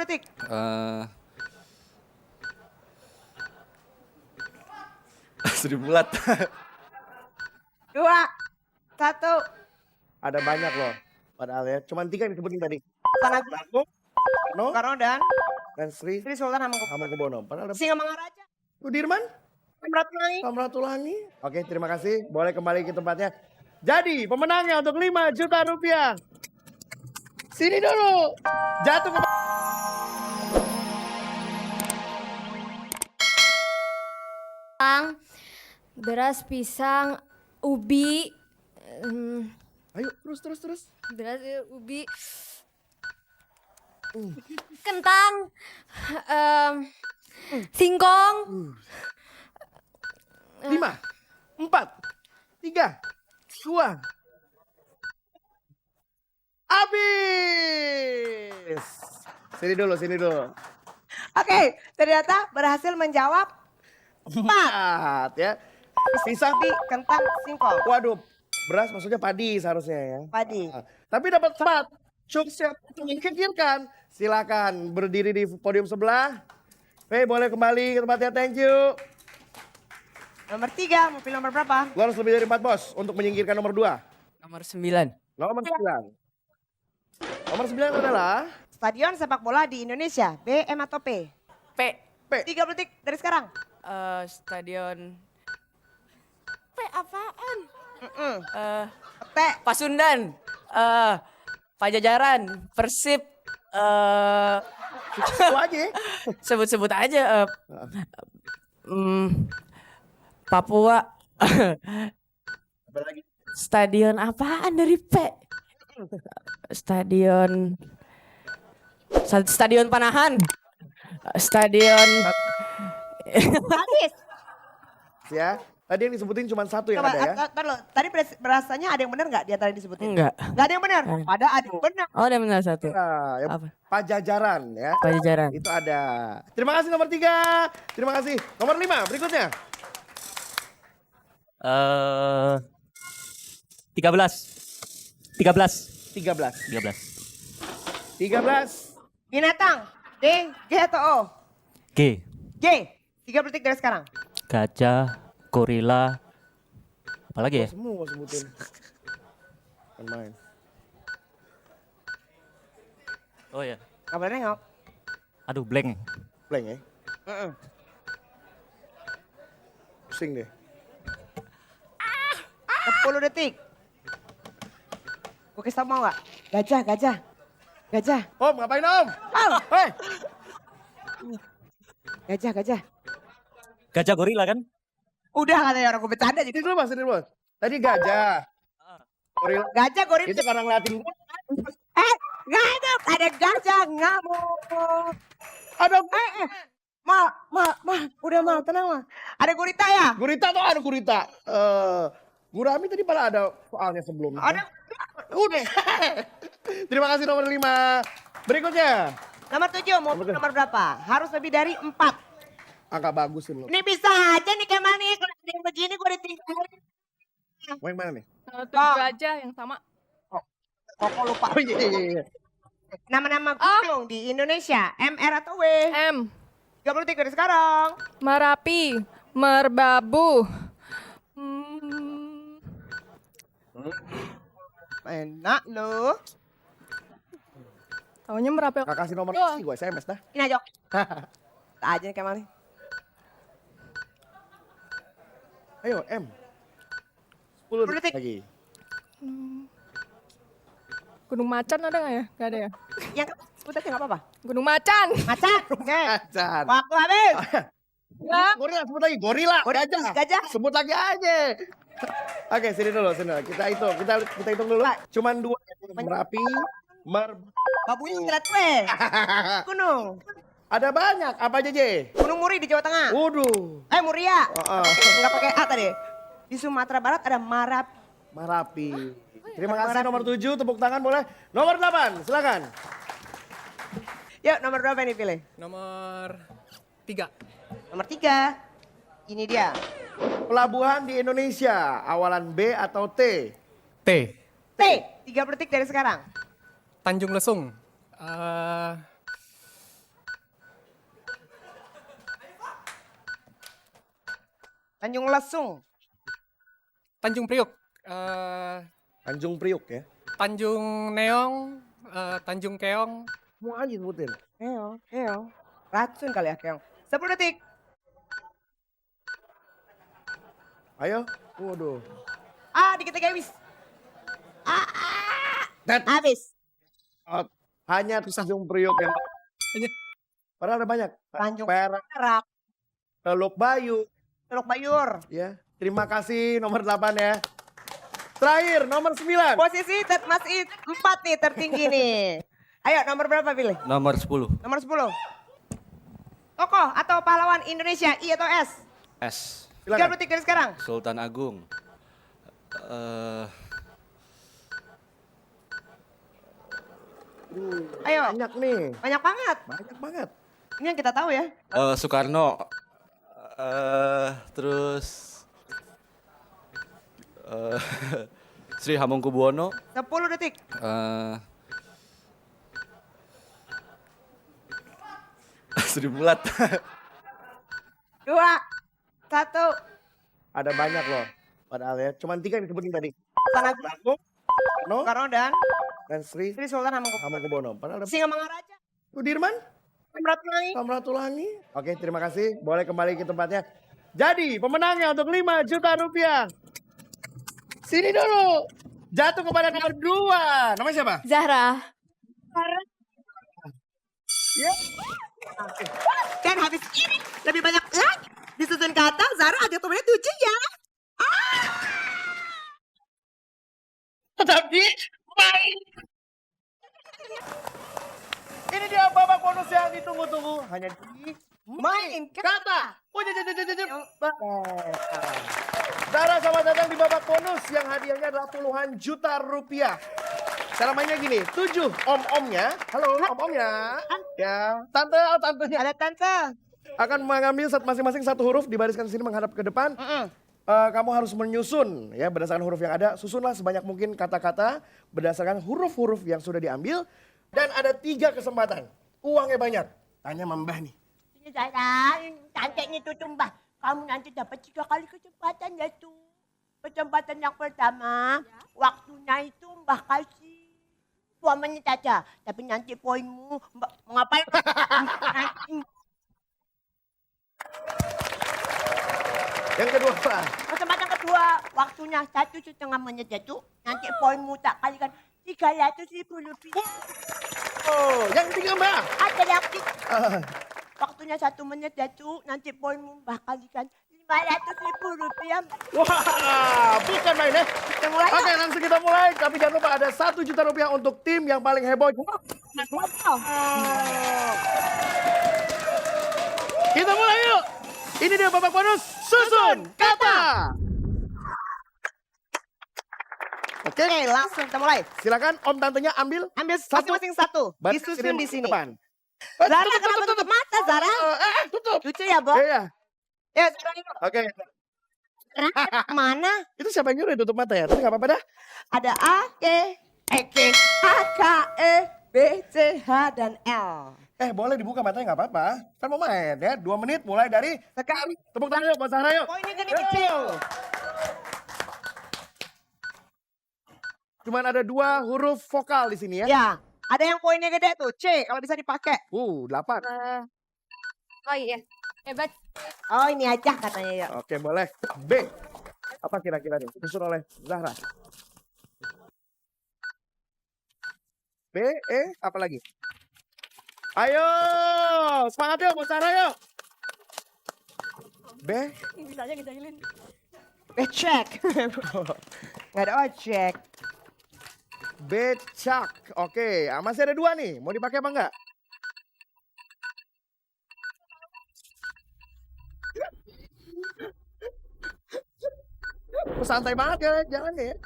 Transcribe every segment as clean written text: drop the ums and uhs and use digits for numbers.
detik. 1000 bulat. 2, 1. Ada banyak loh. Padahal ya, cuman 3 yang disebutin tadi. Sanagato, No, Soekarno dan dan Sri Sri Sultan Hamengkubuwono. Hamengkubuwono. Padahal ada Singamangaraja, Sudirman, Samratulangi. Samratulangi. Oke, terima kasih. Boleh kembali ke tempatnya. Jadi, pemenangnya untuk 5 juta rupiah. Sini dulu. Jatuh ke Beras, pisang, ubi, Ayo, terus. beras, ubi, kentang, singkong, 5, 4, 3, 2. Habis. Sini dulu. Oke, ternyata berhasil menjawab 4 ya. Pisang ubi, kentang, singkong. Waduh, beras maksudnya padi seharusnya ya. Padi. Tapi dapat 4. Sukses menyingkirkan. Silakan berdiri di podium sebelah. Oke, boleh kembali ke tempatnya. Thank you. Nomor 3, mau pilih nomor berapa? Lo harus lebih dari 4 bos untuk menyingkirkan nomor 2. Nomor 9. Nomor 9. Nomor 9 adalah Stadion sepak bola di Indonesia, B, M atau P? P. 3 detik dari sekarang. Stadion. P apaan? P. Pasundan. Pajajaran. Persib. itu aja. Sebut-sebut aja. Papua. Apa lagi? Stadion apaan dari P? Stadion Panahan. Stadion Habis. Ya. Tadi yang disebutin cuma 1 yang Coba, ada ya. tadi berasanya ada yang benar nggak di antara yang disebutin? enggak. Nggak ada yang benar. Ada yang benar. Oh, ada benar 1. Nah, yang Apa? Pajajaran ya. Pajajaran. Itu ada. Terima kasih nomor 3. Terima kasih. Nomor 5 berikutnya. 13. Binatang, D, G atau O? G. G. 3 detik dari sekarang. Gajah, gorila, apalagi ya? Semua sebutin. Kan main. Oh ya. Nggak boleh nengok. Aduh, blank. Blank ya. Pusing deh. 10 detik. Gue kasih tau mau nggak? Gajah. Om, ngapain Om? Om. Hei. Gajah. Gajah gorila kan? Udah katanya orang gue bercanda Sini jadi. dulu Mas, sini dulu. Tadi gajah. Gorila. Gajah gorila. Itu karena ngeliatin gue. Nggak ada gajah ngamuk. Ada Ma, udah ma, tenang ma. Ada gurita ya? gurita tuh ada gurita. Gurami tadi pada ada soalnya sebelumnya. Ada. Udah. Terima kasih nomor 5. Berikutnya. Nomor 7, mau Nomor tujuh. nomor berapa? Harus lebih dari 4. Angka bagus sih lo. Ini bisa aja nih Kemal nih, kalau ada yang begini gue ditinggalin. Mau yang mana nih? 7 aja yang sama. Kok lupa? Oh iya. Nama-nama gunung di Indonesia, M, R atau W? M. 30 detik dari sekarang. Merapi. Merbabu. Enak lu. Taunya Merapi. Gak kasih nomor Doang. sih gue SMS dah. Ini aja. Tak aja nih Kemal nih. Ayo M. 10 10 detik. lagi. Gunung Macan ada nggak ya? Gak ada ya. Yang sebut aja nggak apa-apa. Gunung Macan. Macan. Oke. Acan. Waktu habis. Enggak. Gorila sebut lagi. Gorila. Gajah. Sebut lagi aja. Oke, sini dulu. Kita hitung dulu. Cuman 2. Merapi, Babunya ngelat gue. Gunung. Ada banyak. Apa aja, J? Gunung Muri di Jawa Tengah. Waduh. Muria. Oh. Nggak pakai A tadi. Di Sumatera Barat ada Merapi. Terima kasih nomor 7. Tepuk tangan boleh. Nomor 8. Silakan. Yuk nomor berapa nih pilih? Nomor 3. Nomor 3. Ini dia. Pelabuhan di Indonesia. Awalan B atau T? T. T. 30 detik dari sekarang. Tanjung Lesung. Tanjung Lesung. Tanjung Priuk. Tanjung Priuk ya. Tanjung Neong. Tanjung Keong. Mau aja sebutin. Keong. Racun kali ya keong. 10 detik. Ayo. Waduh. Dikit lagi habis. Tet. Habis. Hanya Tanjung Priuk yang padahal ada banyak. Tanjung Perak, Perak. Teluk Bayu. Teluk Bayur. Ya. Terima kasih nomor 8 ya. Terakhir nomor 9. Posisi masih 4 nih tertinggi nih. Ayo nomor berapa pilih? Nomor 10. Nomor 10. Tokoh atau pahlawan Indonesia I atau S? S. 30 Silakan. detik dari sekarang. Sultan Agung. Ayo. Banyak nih. Banyak banget. Banyak banget. Ini yang kita tahu ya. Soekarno. Terus Sri Hamengkubuwono. 10 detik. Sri Mulat. 2, 1. Ada banyak loh. Padahal ya. Cuman 3 yang disebutin tadi. Sangat No. Soekarno dan Dan Sri Sri Sultan Hamengkubuwono. Hamengkubuwono. Padahal ada Singamangaraja. Sudirman. Samratulangi. Samratulangi. Oke, terima kasih. Boleh kembali ke tempatnya. Jadi, pemenangnya untuk 5 juta rupiah. Sini dulu. Jatuh kepada nomor 2. Namanya siapa? Zahra. Ya. Dan habis ini lebih banyak lagi. Disusun kata Zara ada temennya 7 ya. Tapi baik. Ini dia babak bonus yang ditunggu-tunggu. Hanya di Main kata. Zara, selamat datang di babak bonus yang hadiahnya adalah puluhan juta rupiah. Cara mainnya gini, 7 om-omnya. Halo, om-omnya. Ya, tantenya. Ada tante. Akan mengambil masing-masing satu huruf, dibariskan di sini menghadap ke depan. Kamu harus menyusun ya berdasarkan huruf yang ada. Susunlah sebanyak mungkin kata-kata berdasarkan huruf-huruf yang sudah diambil. Dan ada 3 kesempatan. Uangnya banyak. Tanya Mbah nih. Ini Zara, cantiknya tuh Mbah. Kamu nanti dapat 3 kali kesempatan ya tuh. Kesempatan yang pertama, waktunya itu Mbah kasih 2 menit aja. Tapi nanti poinmu, Mbah mau ngapain? Nanti Yang kedua apa? kesempatan kedua, waktunya 1,5 menit ya tuh. Nanti poinmu tak kalikan 310 rupiah. Oh, yang ketiga Mbak. Ada lagi. Waktunya 1 menit ya tuh. Nanti poinmu Mbah kalikan 500.000 rupiah. Wah, bukan main ya. Kita mulai Oke, langsung kita mulai. Tapi jangan lupa ada 1 juta rupiah untuk tim yang paling heboh. Kita mulai yuk. Ini dia babak bonus. Susun kata. Oke, Oke, langsung kita mulai. silakan Om tantenya ambil. Ambil masing-masing satu. Baris Disusun kirim di ke sini. depan. Zara kenapa tutup mata, Zara? Tutup. Lucu ya, Bo? Iya. Ya, Zara ini. Oke. Mana? Itu siapa yang nyuruh tutup mata ya? Tapi nggak apa-apa dah. Ada A, K, H, K, E, B, C, H, dan L. Boleh dibuka matanya nggak apa-apa. Kan mau main ya. 2 menit mulai dari sekarang. Tepuk tangan yuk buat Zahra yuk. Oh, ini gede kecil. Cuman ada 2 huruf vokal di sini ya. Ya, ada yang poinnya gede tuh, C, kalau bisa dipakai. 8. Oh iya. Hebat. Oh, ini aja katanya ya. Oke, boleh. B. Apa kira-kira nih? Disusun oleh Zahra. B, E, apa lagi? Ayo, semangat yuk buat Zahra yuk. B. Bisanya ngejahilin. Becek. Nggak ada ojek. Becak. Oke, masih ada 2 nih. Mau dipakai apa enggak? Santai banget ya jalannya ya.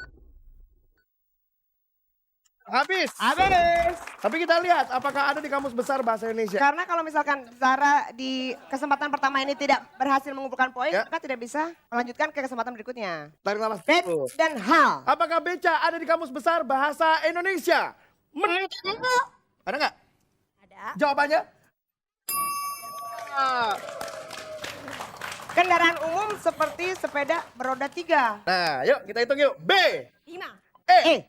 Habis. Tapi kita lihat apakah ada di Kamus Besar Bahasa Indonesia. Karena kalau misalkan Zara di kesempatan pertama ini tidak berhasil mengumpulkan poin, Ya. maka tidak bisa melanjutkan ke kesempatan berikutnya. Tarik nafas Bet dulu. dan hal. Apakah beca ada di Kamus Besar Bahasa Indonesia? Ada nggak? Ada. Jawabannya? Kendaraan umum umum seperti sepeda beroda 3. Nah, yuk kita hitung yuk. B, Lima. E,